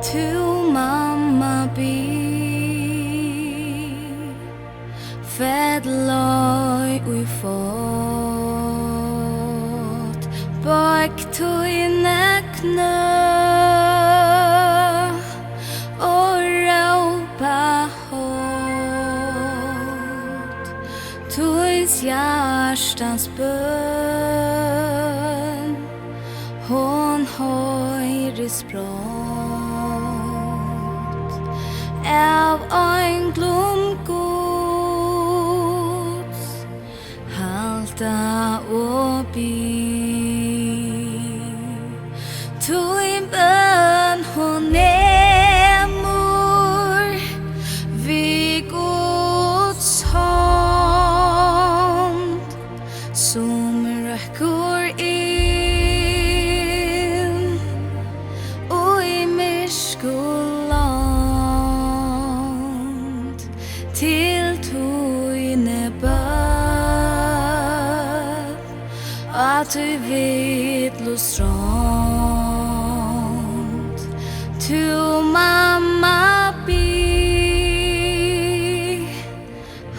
Tu mamma bi Fedloi ui fått Boygg tøyne knø Og rópa hátt Tíns hjartans børn Hon hoyrist brátt Av einglum Guds halta og Tui børn hon nemur Vi Guds hand Som røkkur inn Og i myrku land Til tøyne børn At du villu strond Tu mamma bi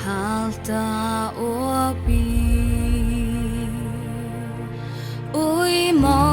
halta og Ui mong